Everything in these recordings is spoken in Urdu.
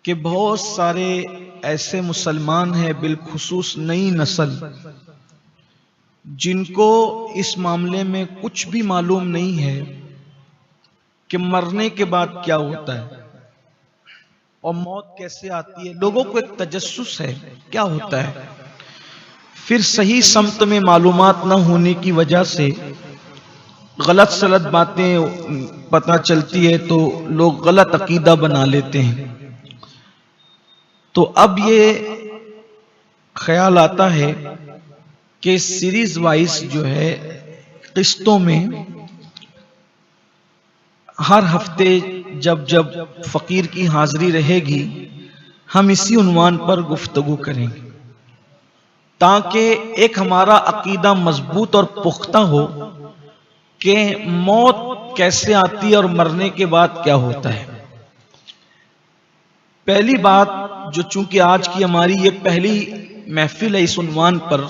کہ بہت سارے ایسے مسلمان ہیں بالخصوص نئی نسل جن کو اس معاملے میں کچھ بھی معلوم نہیں ہے کہ مرنے کے بعد کیا ہوتا ہے اور موت کیسے آتی ہے۔ لوگوں کو ایک تجسس ہے کیا ہوتا ہے، پھر صحیح سمت میں معلومات نہ ہونے کی وجہ سے غلط سلط باتیں پتہ چلتی ہے تو لوگ غلط عقیدہ بنا لیتے ہیں۔ تو اب یہ خیال آتا ہے کہ سیریز وائز جو ہے قسطوں میں ہر ہفتے جب فقیر کی حاضری رہے گی ہم اسی عنوان پر گفتگو کریں گے تاکہ ایک ہمارا عقیدہ مضبوط اور پختہ ہو کہ موت کیسے آتی ہے اور مرنے کے بعد کیا ہوتا ہے۔ پہلی بات جو چونکہ آج کی ہماری یہ پہلی محفل ہے اس عنوان پر،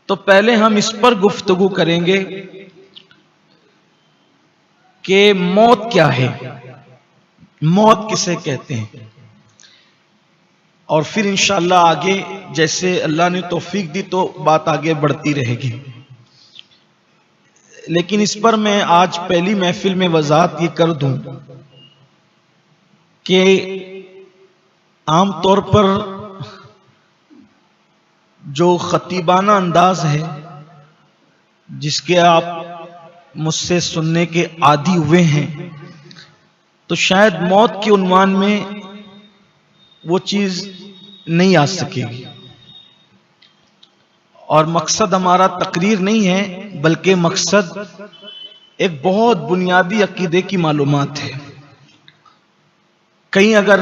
تو پہلے ہم اس پر گفتگو کریں گے کہ موت کیا ہے، موت کسے کہتے ہیں، اور پھر انشاءاللہ آگے جیسے اللہ نے توفیق دی تو بات آگے بڑھتی رہے گی۔ لیکن اس پر میں آج پہلی محفل میں وضاحت یہ کر دوں کہ عام طور پر جو خطیبانہ انداز ہے جس کے آپ مجھ سے سننے کے عادی ہوئے ہیں، تو شاید موت کے عنوان میں وہ چیز نہیں آ سکے گی، اور مقصد ہمارا تقریر نہیں ہے بلکہ مقصد ایک بہت بنیادی عقیدے کی معلومات ہے۔ کہیں اگر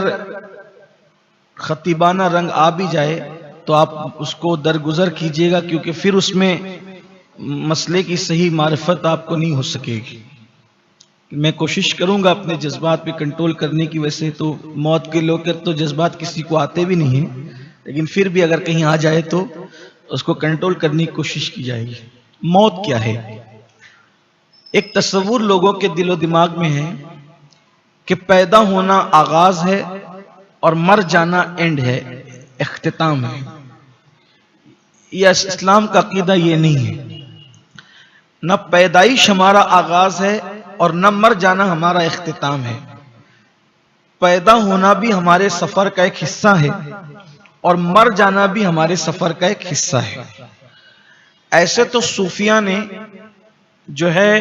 خطیبانہ رنگ آ بھی جائے تو آپ اس کو درگزر کیجئے گا، کیونکہ پھر اس میں مسئلے کی صحیح معرفت آپ کو نہیں ہو سکے گی۔ میں کوشش کروں گا اپنے جذبات پہ کنٹرول کرنے کی، ویسے تو موت کے لوگ تو جذبات کسی کو آتے بھی نہیں ہیں، لیکن پھر بھی اگر کہیں آ جائے تو اس کو کنٹرول کرنے کی کوشش کی جائے گی۔ موت کیا ہے؟ ایک تصور لوگوں کے دل و دماغ میں ہے کہ پیدا ہونا آغاز ہے اور مر جانا اینڈ ہے، اختتام ہے۔ یہ اسلام کا عقیدہ یہ نہیں ہے۔ نہ پیدائش ہمارا آغاز ہے اور نہ مر جانا ہمارا اختتام ہے۔ پیدا ہونا بھی ہمارے سفر کا ایک حصہ ہے اور مر جانا بھی ہمارے سفر کا ایک حصہ ہے۔ ایسے تو صوفیہ نے جو ہے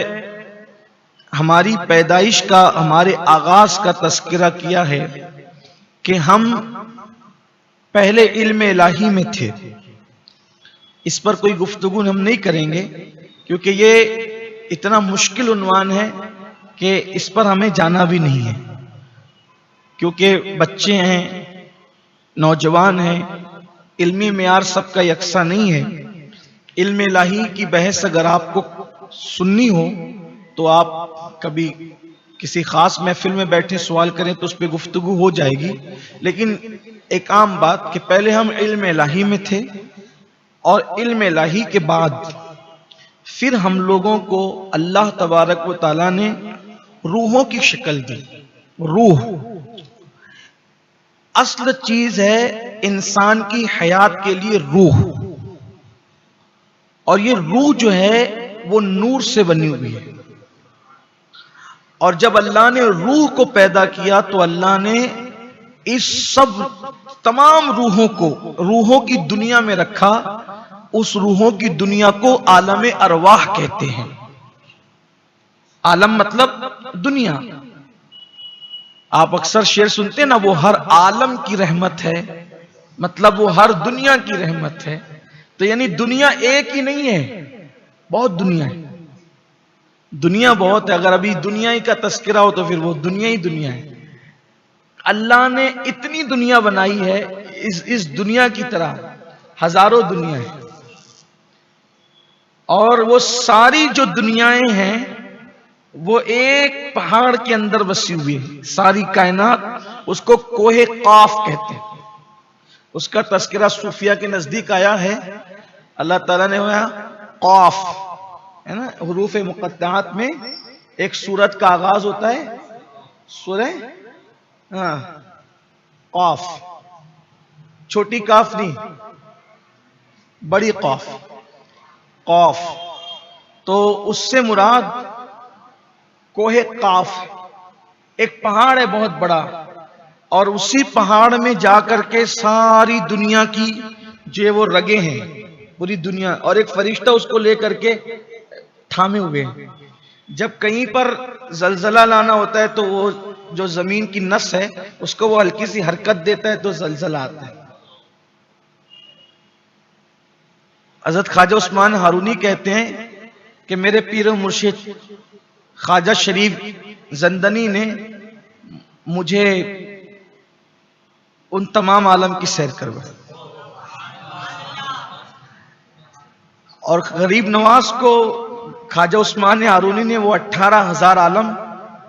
ہماری پیدائش کا، ہمارے آغاز کا تذکرہ کیا ہے کہ ہم پہلے علم الہی میں تھے۔ اس پر کوئی گفتگو ہم نہیں کریں گے کیونکہ یہ اتنا مشکل عنوان ہے کہ اس پر ہمیں جانا بھی نہیں ہے، کیونکہ بچے ہیں، نوجوان ہیں، علمی معیار سب کا یکساں نہیں ہے۔ علم الہی کی بحث اگر آپ کو سننی ہو تو آپ کبھی کسی خاص محفل میں بیٹھے سوال کریں تو اس پہ گفتگو ہو جائے گی، لیکن ایک عام بات کہ پہلے ہم علم الہی میں تھے اور علم الہی کے بعد پھر ہم لوگوں کو اللہ تبارک و تعالیٰ نے روحوں کی شکل دی۔ روح اصل چیز ہے انسان کی حیات کے لیے، روح، اور یہ روح جو ہے وہ نور سے بنی ہوئی ہے، اور جب اللہ نے روح کو پیدا کیا تو اللہ نے اس سب تمام روحوں کو روحوں کی دنیا میں رکھا۔ اس روحوں کی دنیا کو عالم ارواح کہتے ہیں۔ عالم مطلب دنیا۔ آپ اکثر شعر سنتے ہیں نا، وہ ہر عالم کی رحمت ہے، مطلب وہ ہر دنیا کی رحمت ہے۔ تو یعنی دنیا ایک ہی نہیں ہے، بہت دنیا ہے، دنیا بہت ہے۔ اگر ابھی دنیا ہی کا تذکرہ ہو تو پھر وہ دنیا ہی دنیا ہے۔ اللہ نے اتنی دنیا بنائی ہے، اس دنیا کی طرح ہزاروں دنیا ہے، اور وہ ساری جو دنیایں ہیں وہ ایک پہاڑ کے اندر بسی ہوئی ہے۔ ساری کائنات اس کو کوہ قاف کہتے ہیں۔ اس کا تذکرہ صوفیہ کے نزدیک آیا ہے۔ اللہ تعالیٰ نے ہوا قاف ہے نا، حروف مقطعات میں ایک سورت کا آغاز ہوتا ہے، سورہ قاف، چھوٹی کاف نہیں، بڑی قاف، قاف، تو اس سے مراد کوہ قاف، ایک پہاڑ ہے بہت بڑا، اور اسی پہاڑ میں جا کر کے ساری دنیا کی جو وہ رگیں ہیں، پوری دنیا، اور ایک فرشتہ اس کو لے کر کے تھامے ہوئے ہیں۔ جب کہیں پر زلزلہ لانا ہوتا ہے تو وہ جو زمین کی نس ہے اس کو وہ ہلکی سی حرکت دیتا ہے تو زلزلہ آتا ہے۔ حضرت خواجہ عثمان ہارونی کہتے ہیں کہ میرے پیر و مرشد خواجہ شریف زندنی نے مجھے ان تمام عالم کی سیر کروائی، اور غریب نواز کو خواجہ عثمان ہارونی نے وہ 18,000 عالم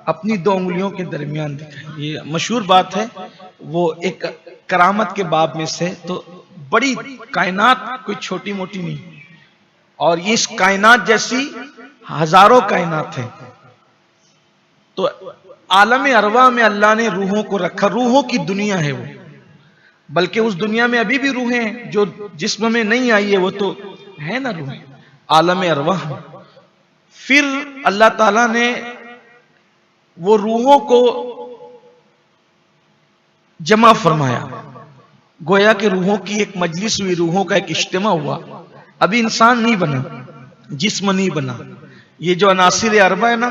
اپنی 2 انگلیوں کے درمیان دکھائے۔ یہ مشہور بات ہے، وہ ایک کرامت کے باب میں سے، تو بڑی کائنات کوئی چھوٹی موٹی نہیں، اور اس کائنات جیسی ہزاروں کائنات ہیں۔ تو عالم ارواح میں اللہ نے روحوں کو رکھا، روحوں کی دنیا ہے وہ، بلکہ اس دنیا میں ابھی بھی روحیں ہیں جو جسم میں نہیں آئی ہے، وہ تو ہے نا روحیں عالم ارواح میں۔ پھر اللہ تعالیٰ نے وہ روحوں کو جمع فرمایا، گویا کہ روحوں کی ایک مجلس ہوئی، روحوں کا ایک اجتماع ہوا۔ ابھی انسان نہیں بنا، جسم نہیں بنا۔ یہ جو عناصر اربع ہے نا،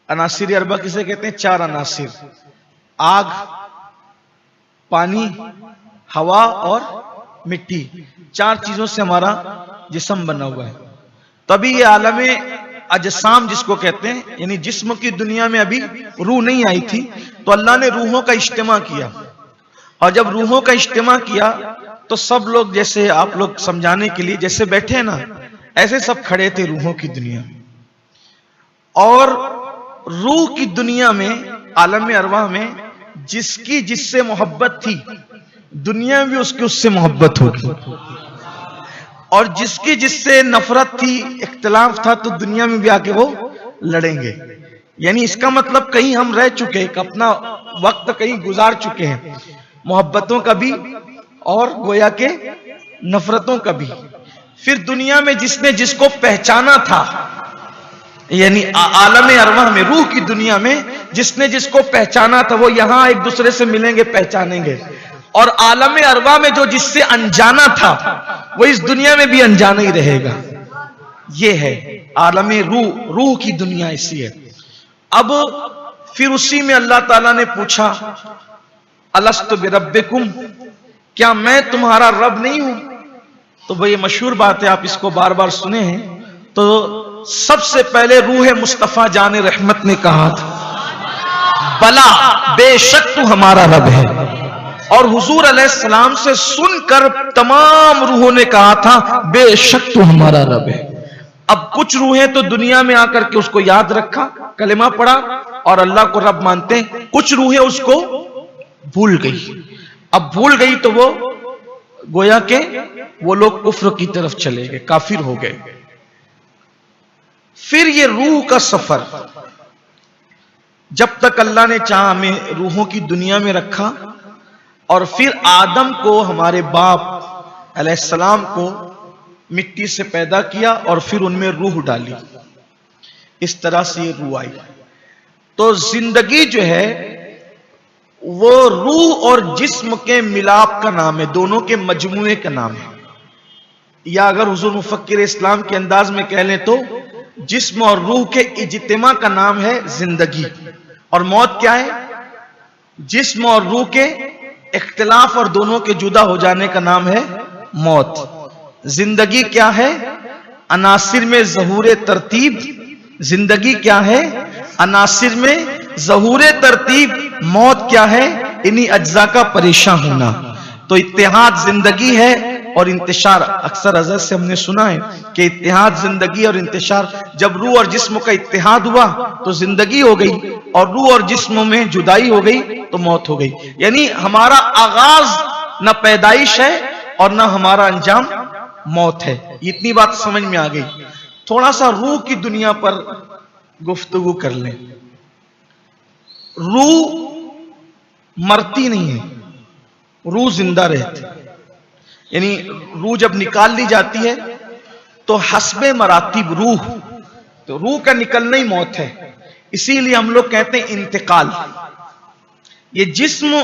عناصر اربع کسے کہتے ہیں؟ 4 عناصر، آگ، پانی، ہوا اور مٹی، 4 چیزوں سے ہمارا جسم بنا ہوا ہے۔ تو ابھی یہ عالم اجسام جس کو کہتے ہیں، یعنی جسم کی دنیا میں ابھی روح نہیں آئی تھی، تو اللہ نے روحوں کا اجتماع کیا، اور جب روحوں کا اجتماع کیا تو سب لوگ، جیسے آپ لوگ سمجھانے کے لیے جیسے بیٹھے ہیں نا، ایسے سب کھڑے تھے روحوں کی دنیا میں، اور روح کی دنیا میں، عالم ارواح میں جس کی جس سے محبت تھی، دنیا میں بھی اس کی اس سے محبت ہوگی، اور جس کی جس سے نفرت تھی، اختلاف تھا، تو دنیا میں بھی آ کے وہ لڑیں گے۔ یعنی اس کا مطلب کہیں ہم رہ چکے، اپنا وقت کہیں گزار چکے ہیں، محبتوں کا بھی اور گویا کے نفرتوں کا بھی۔ پھر دنیا میں جس نے جس کو پہچانا تھا، یعنی عالم ارواح میں، روح کی دنیا میں جس نے جس کو پہچانا تھا، وہ یہاں ایک دوسرے سے ملیں گے، پہچانیں گے، اور عالم ارواح میں جو جس سے انجانا تھا وہ اس دنیا میں بھی انجانا ہی رہے گا۔ یہ ہے عالم روح، روح کی دنیا ایسی ہے۔ اب پھر اسی میں اللہ تعالیٰ نے پوچھا، الست بربکم، کیا میں تمہارا رب نہیں ہوں؟ تو وہ یہ مشہور بات ہے، آپ اس کو بار بار سنے ہیں۔ تو سب سے پہلے روح مصطفیٰ جان رحمت نے کہا تھا، بلا، بے شک تو ہمارا رب ہے، اور حضور علیہ السلام سے سن کر تمام روحوں نے کہا تھا، بے شک تو ہمارا رب ہے۔ اب کچھ روحیں تو دنیا میں آ کر کے اس کو یاد رکھا، کلمہ پڑھا اور اللہ کو رب مانتے ہیں، کچھ روحیں اس کو بھول گئی۔ اب بھول گئی تو وہ گویا کہ وہ لوگ کفر کی طرف چلے گئے، کافر ہو گئے۔ پھر یہ روح کا سفر، جب تک اللہ نے چاہا ہمیں روحوں کی دنیا میں رکھا، اور پھر آدم کو، ہمارے باپ علیہ السلام کو مٹی سے پیدا کیا اور پھر ان میں روح ڈالی، اس طرح سے یہ روح آئی۔ تو زندگی جو ہے وہ روح اور جسم کے ملاپ کا نام ہے، دونوں کے مجموعے کا نام ہے، یا اگر حضور مفکر اسلام کے انداز میں کہہ لیں تو جسم اور روح کے اجتماع کا نام ہے زندگی۔ اور موت کیا ہے؟ جسم اور روح کے اختلاف اور دونوں کے جدا ہو جانے کا نام ہے موت۔ زندگی کیا ہے؟ عناصر میں ظہور ترتیب۔ زندگی کیا ہے؟ عناصر میں ظہور ترتیب۔ موت کیا ہے؟ انہی اجزاء کا پریشان ہونا۔ تو اتحاد زندگی ہے اور انتشار، اکثر حضرت سے ہم نے سنا ہے کہ اتحاد زندگی اور انتشار، جب روح اور جسم کا اتحاد ہوا تو زندگی ہو گئی، اور روح اور جسم میں جدائی ہو گئی تو موت ہو گئی۔ یعنی ہمارا آغاز نہ پیدائش ہے اور نہ ہمارا انجام موت ہے۔ اتنی بات سمجھ میں آ گئی۔ تھوڑا سا روح کی دنیا پر گفتگو کر لیں۔ روح مرتی نہیں ہے، روح زندہ رہتی، یعنی روح جب نکال لی جاتی ہے تو حسب مراتب روح، تو روح کا نکلنا ہی موت ہے. اسی لیے ہم لوگ کہتے ہیں انتقال. یہ جسم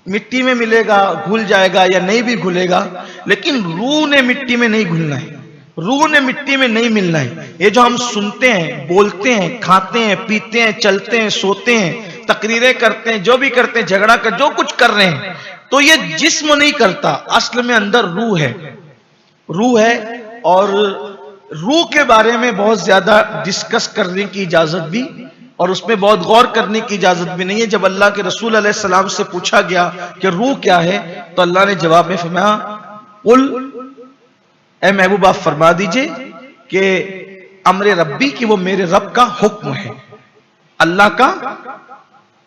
مٹی میں ملے گا، گھل جائے گا یا نہیں بھی گھلے گا، لیکن روح نے مٹی میں نہیں گھلنا ہے، روح نے مٹی میں نہیں ملنا ہے. یہ جو ہم سنتے ہیں، بولتے ہیں، کھاتے ہیں، پیتے ہیں، چلتے ہیں، سوتے ہیں، تقریریں کرتے ہیں، جو بھی کرتے ہیں، جھگڑا کر جو کچھ کر رہے ہیں، تو یہ جسم نہیں کرتا، اصل میں اندر روح ہے. روح ہے، اور روح کے بارے میں بہت زیادہ ڈسکس کرنے کی اجازت بھی اور اس پہ بہت غور کرنے کی اجازت بھی نہیں ہے. جب اللہ کے رسول علیہ السلام سے پوچھا گیا کہ روح کیا ہے تو اللہ نے جواب میں فرمایا، قل، اے محبوب آپ فرما دیجئے کہ امر ربی، کہ وہ میرے رب کا حکم ہے، اللہ کا.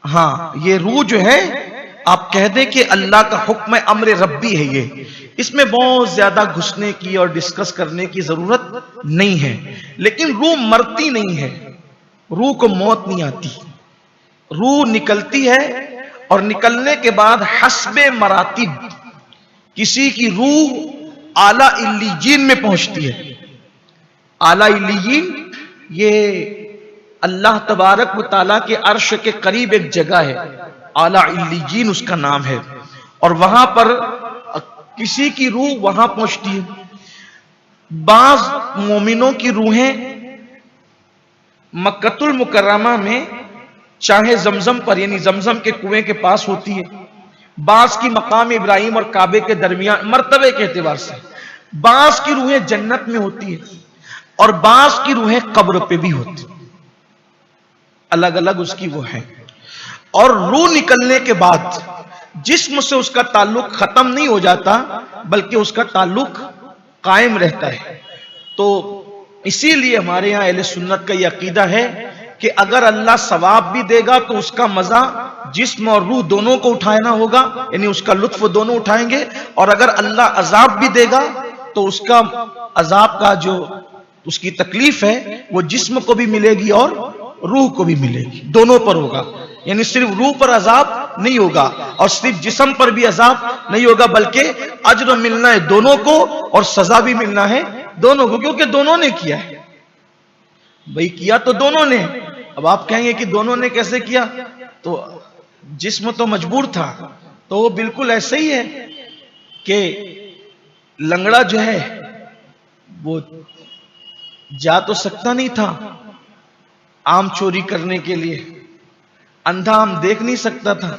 ہاں، یہ روح جو ہے آپ کہہ دیں کہ اللہ کا حکم ہے، امر ربی ہے. یہ اس میں بہت زیادہ گھسنے کی اور ڈسکس کرنے کی ضرورت نہیں ہے. لیکن روح مرتی نہیں ہے، روح کو موت نہیں آتی. روح نکلتی ہے اور نکلنے کے بعد حسب مراتب کسی کی روح اعلیٰ علیین میں پہنچتی ہے. اعلیٰ علیین یہ اللہ تبارک و تعالیٰ کے عرش کے قریب ایک جگہ ہے، اعلیٰ علیین اس کا نام ہے، اور وہاں پر کسی کی روح وہاں پہنچتی ہے. بعض مومنوں کی روحیں مکۃ المکرمہ میں چاہے زمزم پر، یعنی زمزم کے کنویں کے پاس ہوتی ہے، بعض کی مقام ابراہیم اور کعبے کے درمیان مرتبے کے اعتبار سے، بعض کی روحیں جنت میں ہوتی ہے، اور بعض کی روحیں قبر پہ بھی ہوتی، الگ الگ اس کی وہ ہیں. اور روح نکلنے کے بعد جسم سے اس کا تعلق ختم نہیں ہو جاتا بلکہ اس کا تعلق قائم رہتا ہے. تو اسی لیے ہمارے ہاں اہل سنت کا یہ عقیدہ ہے کہ اگر اللہ ثواب بھی دے گا تو اس کا مزہ جسم اور روح دونوں کو اٹھانا ہوگا، یعنی اس کا لطف دونوں اٹھائیں گے. اور اگر اللہ عذاب بھی دے گا تو اس کا عذاب کا جو اس کی تکلیف ہے وہ جسم کو بھی ملے گی اور روح کو بھی ملے گی، دونوں پر ہوگا. یعنی صرف روح پر عذاب نہیں ہوگا اور صرف جسم پر بھی عذاب نہیں ہوگا، بلکہ اجر ملنا ہے دونوں کو اور سزا بھی ملنا ہے دونوں کو، کیونکہ دونوں نے کیا ہے. بھئی کیا تو دونوں نے. اب آپ کہیں گے کہ دونوں نے کیسے کیا؟ تو جسم تو مجبور تھا، تو وہ بالکل ایسے ہی ہے کہ لنگڑا جو ہے وہ جا تو سکتا نہیں تھا آم چوری کرنے کے لیے، اندھا آم دیکھ نہیں سکتا تھا،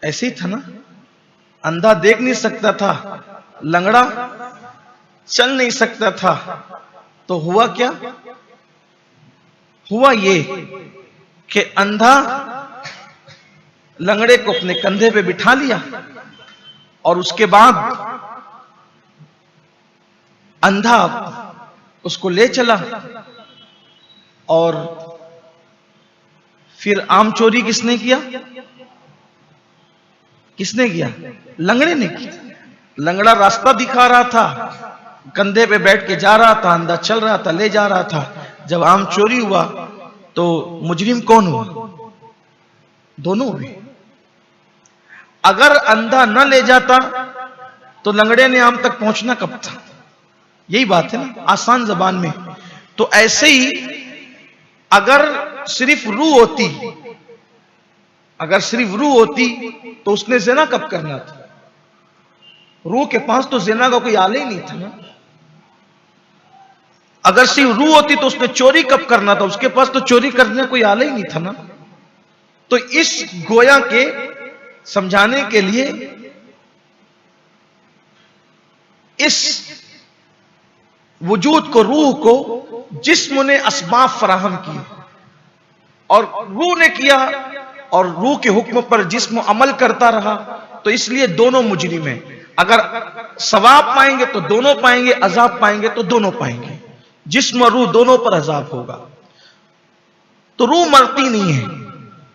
ایسے ہی تھا نا، اندھا دیکھ نہیں سکتا تھا، لنگڑا چل نہیں سکتا تھا. تو ہوا کیا؟ ہوا یہ کہ اندھا لنگڑے کو اپنے کندھے پہ بٹھا لیا اور اس کے بعد اندھا اس کو لے چلا، اور پھر آم چوری کس نے کیا؟ کس نے کیا؟ لنگڑے نے کیا. لنگڑا راستہ دکھا رہا تھا، کندھے پہ بیٹھ کے جا رہا تھا، اندھا چل رہا تھا، لے جا رہا تھا. جب آم چوری ہوا تو مجرم کون ہوا؟ دونوں ہوئے. اگر اندھا نہ لے جاتا تو لنگڑے نے آم تک پہنچنا کب تھا؟ یہی بات ہے نا آسان زبان میں. تو ایسے ہی اگر صرف روح ہوتی، اگر صرف روح ہوتی تو اس نے زنا کب کرنا تھا؟ روح کے پاس تو زنا کا کوئی آلہ ہی نہیں تھا نا. اگر صرف روح ہوتی تو اس نے چوری کب کرنا تھا؟ اس کے پاس تو چوری کرنے کوئی آلہ ہی نہیں تھا نا. تو اس گویا کے سمجھانے کے لیے اس وجود کو، روح کو جسم نے اسباب فراہم کیے اور روح نے کیا، اور روح کے حکم پر جسم عمل کرتا رہا. تو اس لیے دونوں مجرم ہیں. اگر ثواب پائیں گے تو دونوں پائیں گے، عذاب پائیں گے تو دونوں پائیں گے. جسم اور روح دونوں پر عذاب ہوگا. تو روح مرتی نہیں ہے،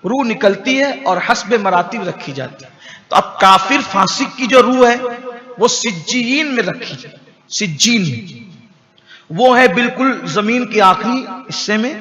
روح نکلتی ہے اور حسب مراتب رکھی جاتی ہے. تو اب کافر فاسق کی جو روح ہے وہ سجین میں رکھی جاتی، سجین میں. وہ ہے بالکل زمین کے آخری حصے میں،